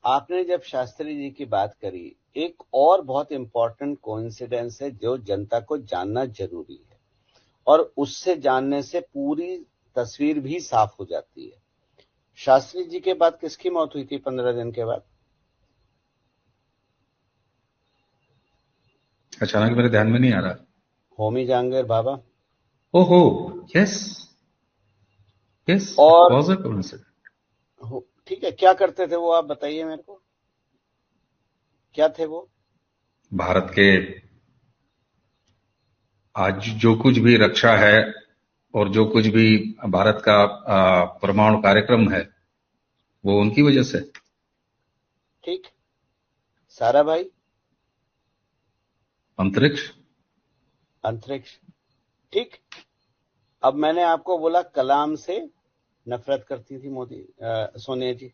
आपने जब शास्त्री जी की बात करी, एक और बहुत इंपॉर्टेंट कोइंसिडेंस है जो जनता को जानना जरूरी है, और उससे जानने से पूरी तस्वीर भी साफ हो जाती है। शास्त्री जी के बाद किसकी मौत हुई थी 15 दिन के बाद? अचानक मेरे ध्यान में नहीं आ रहा। होमी जहांगीर भाभा। ओहो, यस यस, इट और वाज अ कोइंसिडेंस। ठीक है, क्या करते थे वो, आप बताइए मेरे को, क्या थे वो? भारत के आज जो कुछ भी रक्षा है और जो कुछ भी भारत का परमाणु कार्यक्रम है, वो उनकी वजह से। ठीक। सारा भाई। अंतरिक्ष। अंतरिक्ष। ठीक। अब मैंने आपको बोला कलाम से नफरत करती थी सोनिया जी।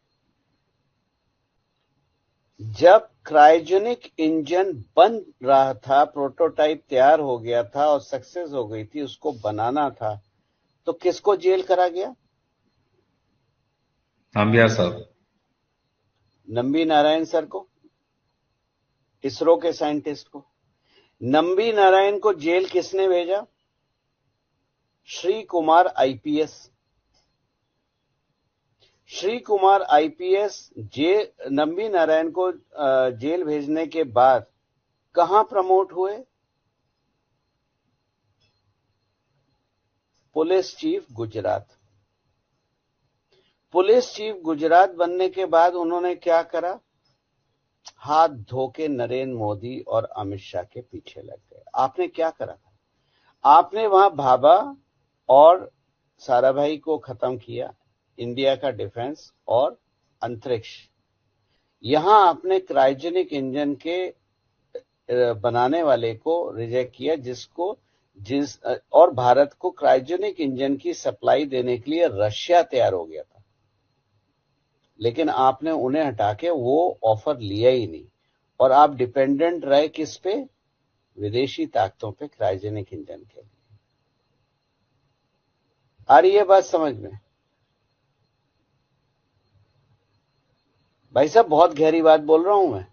जब क्रायोजेनिक इंजन बन रहा था, प्रोटोटाइप तैयार हो गया था और सक्सेस हो गई थी, उसको बनाना था, तो किसको जेल करा गया? नामबियार साहब। नंबी नारायण सर को, इसरो के साइंटिस्ट को। नंबी नारायण को जेल किसने भेजा? श्री कुमार आईपीएस। श्री कुमार आईपीएस नंबी नारायण को जेल भेजने के बाद कहां प्रमोट हुए? Police chief Gujarat. Police chief Gujarat बनने के बाद उन्होंने क्या करा? हाथ धो के नरेंद्र मोदी और अमित शाह के पीछे लग गए। आपने क्या करा था? आपने वहां भाभा और साराभाई को खत्म किया, इंडिया का डिफेंस और अंतरिक्ष। यहां आपने क्रायोजेनिक इंजन के बनाने वाले को रिजेक्ट किया, और भारत को क्रायोजेनिक इंजन की सप्लाई देने के लिए रशिया तैयार हो गया था, लेकिन आपने उन्हें हटा के वो ऑफर लिया ही नहीं, और आप डिपेंडेंट रहे किस पे? विदेशी ताकतों पे क्रायोजेनिक इंजन के लिए। आ रही है बात समझ में? भाई साहब, बहुत गहरी बात बोल रहा हूं मैं,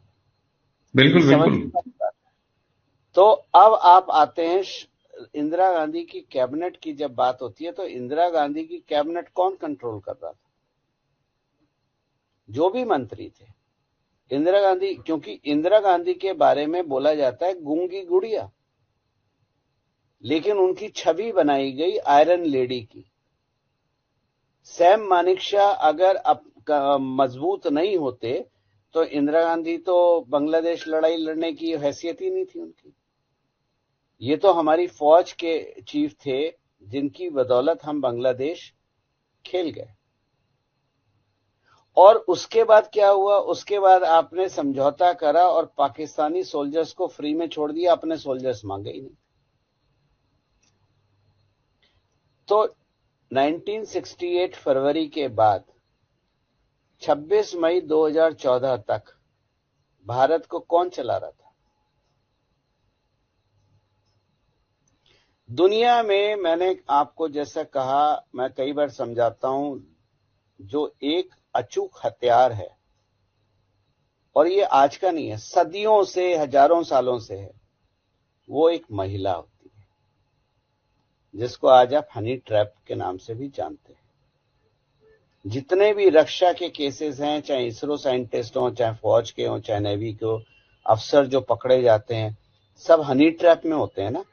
बिल्कुल समझ बिल्कुल। में आ रही बात? तो अब आप आते हैं इंदिरा गांधी की कैबिनेट की जब बात होती है, तो इंदिरा गांधी की कैबिनेट कौन कंट्रोल कर रहा था? जो भी मंत्री थे, इंदिरा गांधी, क्योंकि इंदिरा गांधी के बारे में बोला जाता है गूंगी गुड़िया, लेकिन उनकी छवि बनाई गई आयरन लेडी की। सैम मानेकशॉ अगर मजबूत नहीं होते तो इंदिरा गांधी तो बांग्लादेश लड़ाई लड़ने की हैसियत ही नहीं थी उनकी। ये तो हमारी फौज के चीफ थे जिनकी बदौलत हम बांग्लादेश खेल गए। और उसके बाद क्या हुआ? उसके बाद आपने समझौता करा और पाकिस्तानी सोल्जर्स को फ्री में छोड़ दिया, अपने सोल्जर्स मांगे ही नहीं। तो 1968 फरवरी के बाद 26 मई 2014 तक भारत को कौन चला रहा था? दुनिया में, मैंने आपको जैसा कहा, मैं कई बार समझाता हूं, जो एक अचूक हथियार है, और ये आज का नहीं है, सदियों से, हजारों सालों से है, वो एक महिला होती है, जिसको आज आप हनी ट्रैप के नाम से भी जानते हैं। जितने भी रक्षा के केसेस हैं, चाहे इसरो साइंटिस्ट हो, चाहे फौज के हो, चाहे नेवी के हो, अफसर जो पकड़े जाते हैं, सब हनी ट्रैप में होते हैं ना।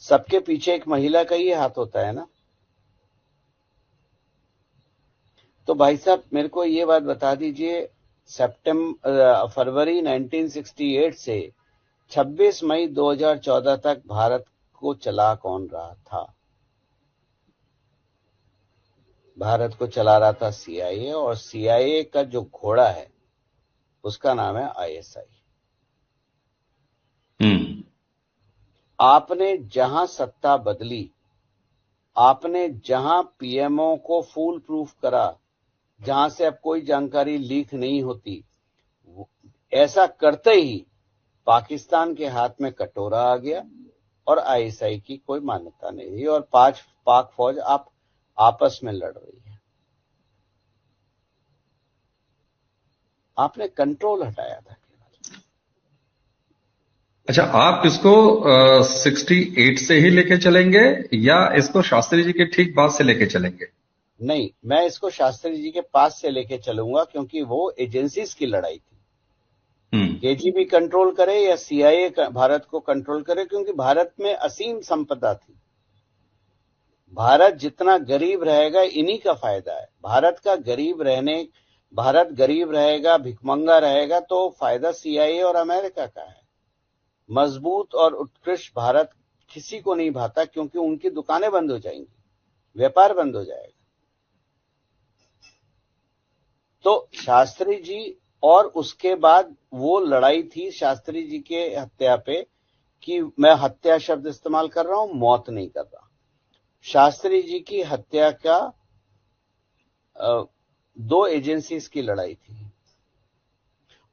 सबके पीछे एक महिला का ही हाथ होता है ना। तो भाई साहब, मेरे को ये बात बता दीजिए, फरवरी 1968 से 26 मई 2014 तक भारत को चला कौन रहा था? भारत को चला रहा था सीआईए, और सीआईए का जो घोड़ा है उसका नाम है आईएसआई। हम्म। आपने जहां सत्ता बदली, आपने जहां पीएमओ को फूल प्रूफ करा, जहां से अब कोई जानकारी लीक नहीं होती, ऐसा करते ही पाकिस्तान के हाथ में कटोरा आ गया, और आईएसआई की कोई मान्यता नहीं रही, और पाक फौज आप आपस में लड़ रही है। आपने कंट्रोल हटाया था केवल। अच्छा, आप इसको 68 से ही लेके चलेंगे या इसको शास्त्री जी के ठीक बाद से लेके चलेंगे? नहीं, मैं इसको शास्त्री जी के पास से लेके चलूंगा, क्योंकि वो एजेंसीज की लड़ाई थी। केजीबी कंट्रोल करे या सीआईए भारत को कंट्रोल करे, क्योंकि भारत में असीम संपदा थी। भारत जितना गरीब रहेगा इन्हीं का फायदा है। भारत गरीब रहेगा, भिखमंगा रहेगा तो फायदा सीआईए और अमेरिका का है। मजबूत और उत्कृष्ट भारत किसी को नहीं भाता, क्योंकि उनकी दुकानें बंद हो जाएंगी, व्यापार बंद हो जाएगा। तो शास्त्री जी, और उसके बाद वो लड़ाई थी शास्त्री जी के हत्या पे, कि मैं हत्या शब्द इस्तेमाल कर रहा हूं, मौत नहीं कर रहा। शास्त्री जी की हत्या का 2 एजेंसीज की लड़ाई थी,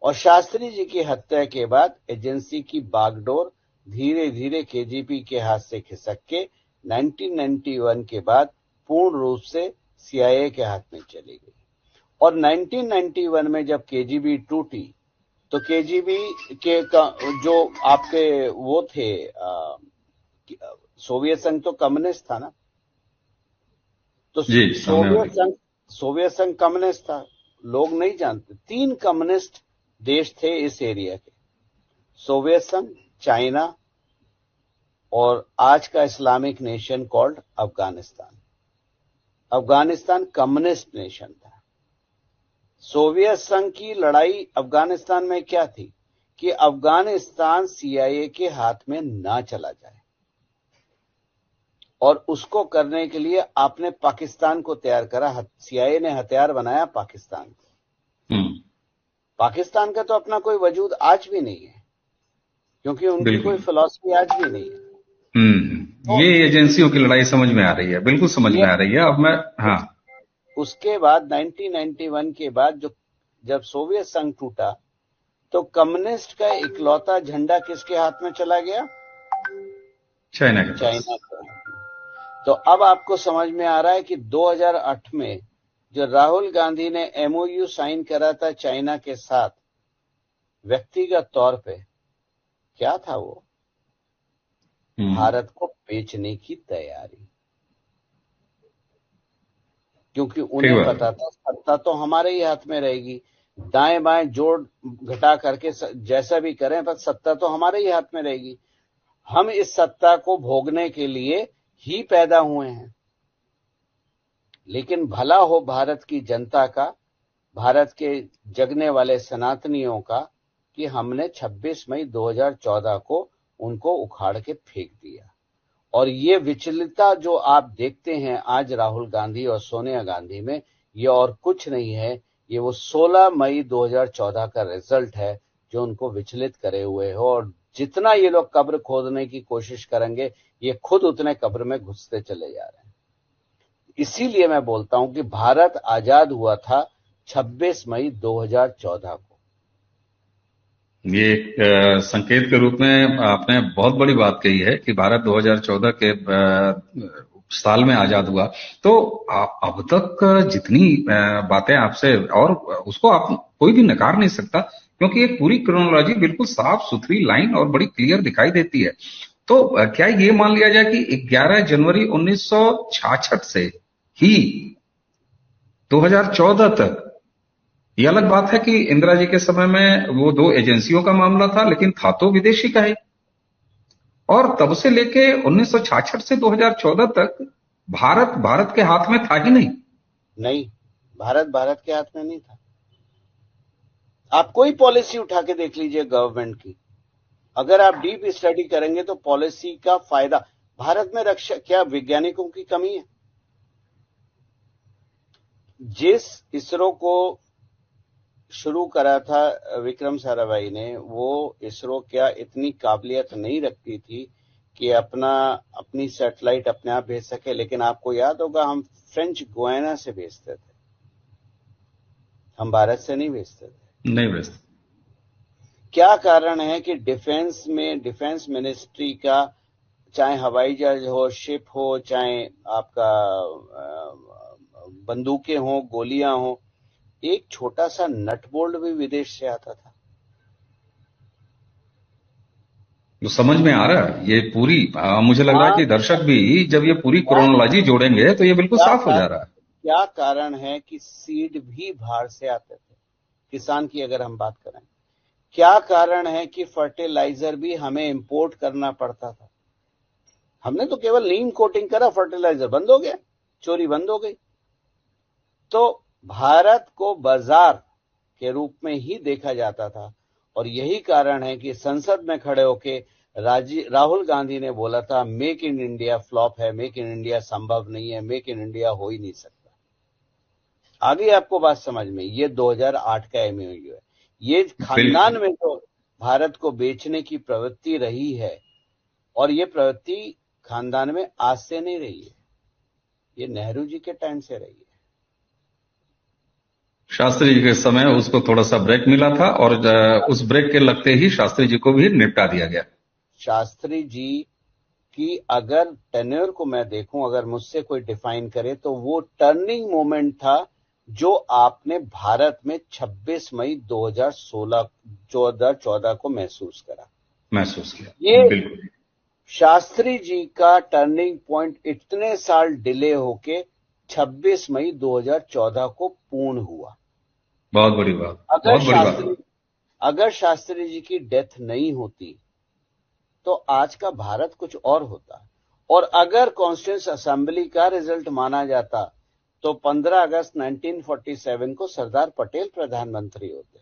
और शास्त्री जी की हत्या के बाद एजेंसी की बागडोर धीरे धीरे केजीबी के हाथ से खिसक के 1991 के बाद पूर्ण रूप से सीआईए के हाथ में चली गई। और 1991 में जब केजीबी टूटी, तो केजीबी के जो आपके वो थे, सोवियत संघ तो कम्युनिस्ट था ना, तो जी, सामने वाली। सोवियत संघ कम्युनिस्ट था। लोग नहीं जानते, 3 कम्युनिस्ट देश थे इस एरिया के, सोवियत संघ, चाइना और आज का Islamic nation called Afghanistan. Afghanistan communist nation था। सोवियत संघ की लड़ाई अफगानिस्तान में क्या थी कि अफगानिस्तान सीआईए के हाथ में ना चला जाए, और उसको करने के लिए आपने पाकिस्तान को तैयार करा। सीआईए ने हथियार बनाया पाकिस्तान को। पाकिस्तान का तो अपना कोई वजूद आज भी नहीं है, क्योंकि उनकी कोई फिलॉसफी आज भी नहीं है। तो ये एजेंसियों की लड़ाई समझ में आ रही है, बिल्कुल समझ में आ रही है। अब मैं, हाँ, उसके बाद 1991 के बाद जब सोवियत संघ टूटा, तो कम्युनिस्ट का इकलौता झंडा किसके हाथ में चला गया? चाइना के पास। चाइना का। तो अब आपको समझ में आ रहा है कि 2008 में जो राहुल गांधी ने एमओयू साइन करा था चाइना के साथ, व्यक्तिगत तौर पे क्या था वो? भारत को बेचने की तैयारी, क्योंकि उन्हें पता था सत्ता तो हमारे ही हाथ में रहेगी। दाएं बाएं जोड़ घटा करके जैसा भी करें, पर सत्ता तो हमारे ही हाथ में रहेगी। हम इस सत्ता को भोगने के लिए ही पैदा हुए हैं। लेकिन भला हो भारत की जनता का, भारत के जगने वाले सनातनियों का, कि हमने 26 मई 2014 को उनको उखाड़ के फेंक दिया। और ये विचलितता जो आप देखते हैं आज राहुल गांधी और सोनिया गांधी में, ये और कुछ नहीं है, ये वो 16 मई 2014 का रिजल्ट है जो उनको विचलित करे हुए हो। और जितना ये लोग कब्र खोदने की कोशिश करेंगे, ये खुद उतने कब्र में घुसते चले जा रहे हैं। इसीलिए मैं बोलता हूं कि भारत आजाद हुआ था 26 मई 2014 को। ये एक संकेत के रूप में आपने बहुत बड़ी बात कही है कि भारत 2014 के साल में आजाद हुआ। तो अब तक जितनी बातें आपसे, और उसको आप कोई भी नकार नहीं सकता, क्योंकि एक पूरी क्रोनोलॉजी बिल्कुल साफ सुथरी लाइन और बड़ी क्लियर दिखाई देती है। तो क्या ये मान लिया जाए कि 11 जनवरी 1966 से ही 2014 तक, ये अलग बात है कि इंदिरा जी के समय में वो 2 एजेंसियों का मामला था, लेकिन था तो विदेशी का ही। और तब से लेके 1966 से 2014 तक भारत के हाथ में था ही नहीं, भारत के हाथ में नहीं था। आप कोई पॉलिसी उठा के देख लीजिए गवर्नमेंट की, अगर आप डीप स्टडी करेंगे तो पॉलिसी का फायदा भारत में रक्षा, क्या वैज्ञानिकों की कमी है? जिस इसरो को शुरू करा था विक्रम साराभाई ने, वो इसरो क्या इतनी काबिलियत नहीं रखती थी कि अपनी सैटेलाइट अपने आप भेज सके? लेकिन आपको याद होगा, हम फ्रेंच गुयाना से भेजते थे, हम भारत से नहीं भेजते थे। नहीं भेजते। क्या कारण है कि डिफेंस मिनिस्ट्री का, चाहे हवाई जहाज हो, शिप हो, चाहे आपका बंदूकें हो, गोलियां हो, एक छोटा सा नट बोल्ट भी विदेश से आता था। तो समझ में आ रहा है ये पूरी, मुझे लग रहा है कि आज दर्शक भी जब ये पूरी क्या क्रोनोलॉजी जोड़ेंगे तो ये बिल्कुल क्या साफ हो जा कारण रहा है। क्या कारण है कि सीड भी बाहर से आते थे, किसान की अगर हम बात करें। क्या कारण है कि फर्टिलाइजर भी हमें इंपोर्ट करना पड़ता था। हमने तो केवल नीम कोटिंग करा, फर्टिलाइजर बंद हो गया, चोरी बंद हो गई। तो भारत को बाजार के रूप में ही देखा जाता था। और यही कारण है कि संसद में खड़े होके राहुल गांधी ने बोला था मेक इन इंडिया फ्लॉप है, मेक इन इंडिया संभव नहीं है, मेक इन इंडिया हो ही नहीं सकता। आगे आपको बात समझ में, ये 2008 का एमओयू है। ये खानदान बिल्कुल। में तो भारत को बेचने की प्रवृत्ति रही है, और ये प्रवृत्ति खानदान में आज से नहीं रही है, ये नेहरू जी के टाइम से रही है। शास्त्री जी के समय उसको थोड़ा सा ब्रेक मिला था और उस ब्रेक के लगते ही शास्त्री जी को भी निपटा दिया गया। शास्त्री जी की अगर टेन्योर को मैं देखूं, अगर मुझसे कोई डिफाइन करे, तो वो टर्निंग मोमेंट था जो आपने भारत में 26 मई 2014 को महसूस किया। ये बिल्कुल। शास्त्री जी का टर्निंग पॉइंट इतने साल डिले होके 26 मई 2014 को पूर्ण हुआ। बहुत बड़ी बात, अगर बहुत बड़ी बात। शास्त्री अगर शास्त्री जी की डेथ नहीं होती तो आज का भारत कुछ और होता। और अगर कॉन्स्टिट्यूएंट असेंबली का रिजल्ट माना जाता तो 15 अगस्त 1947 को सरदार पटेल प्रधानमंत्री होते।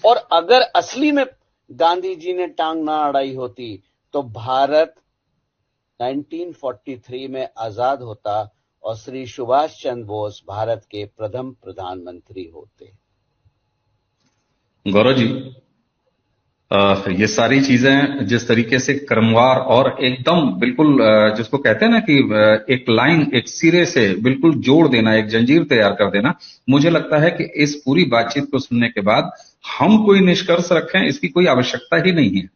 और अगर असली में गांधी जी ने टांग ना अड़ाई होती तो भारत 1943 में आजाद होता और श्री सुभाष चंद्र बोस भारत के प्रथम प्रधानमंत्री होते। गौरव जी, ये सारी चीजें जिस तरीके से क्रमवार और एकदम बिल्कुल जिसको कहते हैं ना कि एक लाइन, एक सिरे से बिल्कुल जोड़ देना, एक जंजीर तैयार कर देना, मुझे लगता है कि इस पूरी बातचीत को सुनने के बाद हम कोई निष्कर्ष रखें इसकी कोई आवश्यकता ही नहीं है।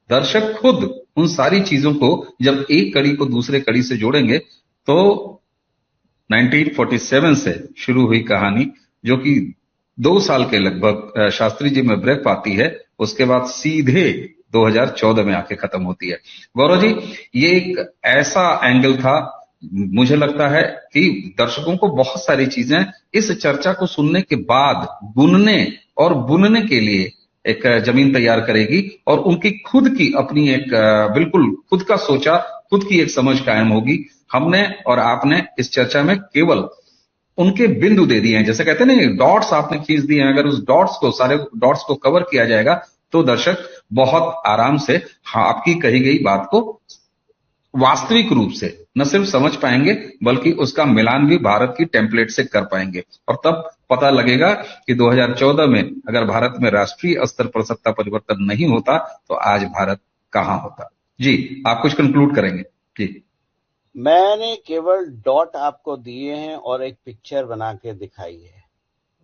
दर्शक खुद उन सारी चीजों को जब एक कड़ी को दूसरे कड़ी से जोड़ेंगे तो 1947 से शुरू हुई कहानी, जो कि 2 साल के लगभग शास्त्री जी में ब्रेक पाती है, उसके बाद सीधे 2014 में आके खत्म होती है। गौरव जी, ये एक ऐसा एंगल था, मुझे लगता है कि दर्शकों को बहुत सारी चीजें इस चर्चा को सुनने के बाद गुनने और बुनने के लिए एक जमीन तैयार करेगी और उनकी खुद की अपनी एक बिल्कुल खुद का सोचा, खुद की एक समझ कायम होगी। हमने और आपने इस चर्चा में केवल उनके बिंदु दे दिए हैं, जैसे कहते हैं ना, डॉट्स आपने खींच दिए हैं। अगर उस डॉट्स को, सारे डॉट्स को कवर किया जाएगा तो दर्शक बहुत आराम से आपकी कही गई बात को वास्तविक रूप से न सिर्फ समझ पाएंगे बल्कि उसका मिलान भी भारत की टेम्पलेट से कर पाएंगे। और तब पता लगेगा कि 2014 में अगर भारत में राष्ट्रीय स्तर पर सत्ता परिवर्तन नहीं होता तो आज भारत कहां होता। जी, आप कुछ कंक्लूड करेंगे? जी। मैंने केवल डॉट आपको दिए हैं और एक पिक्चर बना के दिखाई है,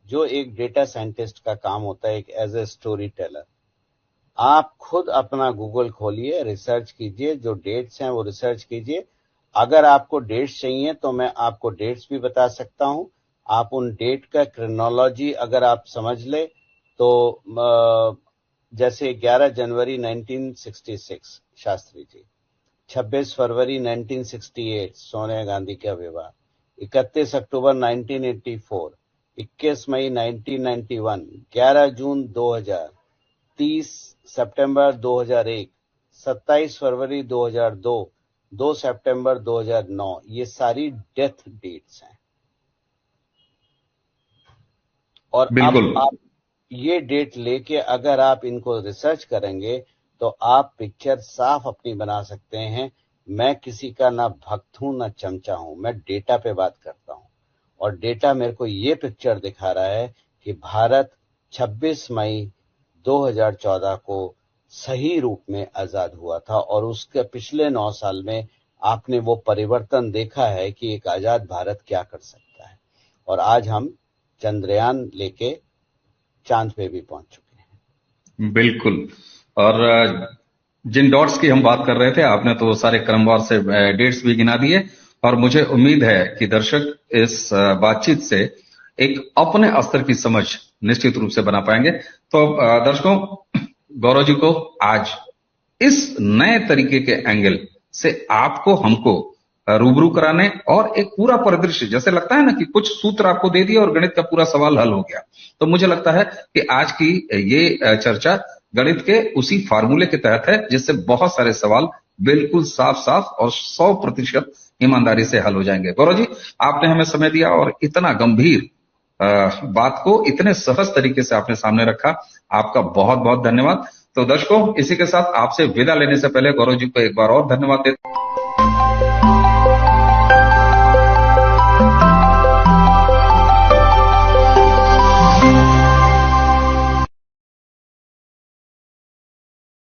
जो एक डेटा साइंटिस्ट का काम होता है, एक एज ए स्टोरी टेलर। आप खुद अपना गूगल खोलिए, रिसर्च कीजिए, जो डेट्स हैं वो रिसर्च कीजिए। अगर आपको डेट्स चाहिए तो मैं आपको डेट्स भी बता सकता हूं। आप उन डेट का क्रोनोलॉजी अगर आप समझ ले तो जैसे 11 जनवरी 1966 शास्त्री जी, 26 फरवरी 1968 सोनिया गांधी का विवाह, 31 अक्टूबर 1984, 21 मई 1991, 11 जून 2000, 30 सितंबर 2001, 27 फरवरी 2002, 2 सितंबर 2009, ये सारी डेथ डेट्स हैं। और अब बिल्कुल। आप ये डेट लेके अगर आप इनको रिसर्च करेंगे तो आप पिक्चर साफ अपनी बना सकते हैं। मैं किसी का ना भक्त हूं ना चमचा हूं, मैं डेटा पे बात करता हूं। और डेटा मेरे को ये पिक्चर दिखा रहा है कि भारत 26 मई 2014 को सही रूप में आजाद हुआ था। और उसके पिछले 9 साल में आपने वो परिवर्तन देखा है कि एक आजाद भारत क्या कर सकता है। और आज हम चंद्रयान लेके चांद पे भी पहुंच चुके हैं। बिल्कुल। और जिन डॉट्स की हम बात कर रहे थे, आपने तो सारे क्रमवार से डेट्स भी गिना दिए और मुझे उम्मीद है कि दर्शक इस बातचीत से एक अपने स्तर की समझ निश्चित रूप से बना पाएंगे। तो दर्शकों, गौरव जी को आज इस नए तरीके के एंगल से आपको हमको रूबरू कराने और एक पूरा परिदृश्य, जैसे लगता है ना कि कुछ सूत्र आपको दे दिया और गणित का पूरा सवाल हल हो गया, तो मुझे लगता है कि आज की ये चर्चा गणित के उसी फार्मूले के तहत है जिससे बहुत सारे सवाल बिल्कुल साफ साफ और 100% ईमानदारी से हल हो जाएंगे। गौरव जी, आपने हमें समय दिया और इतना गंभीर बात को इतने सहज तरीके से आपने सामने रखा, आपका बहुत बहुत धन्यवाद। तो दर्शकों, इसी के साथ आपसे विदा लेने से पहले गौरव जी को एक बार और धन्यवाद देते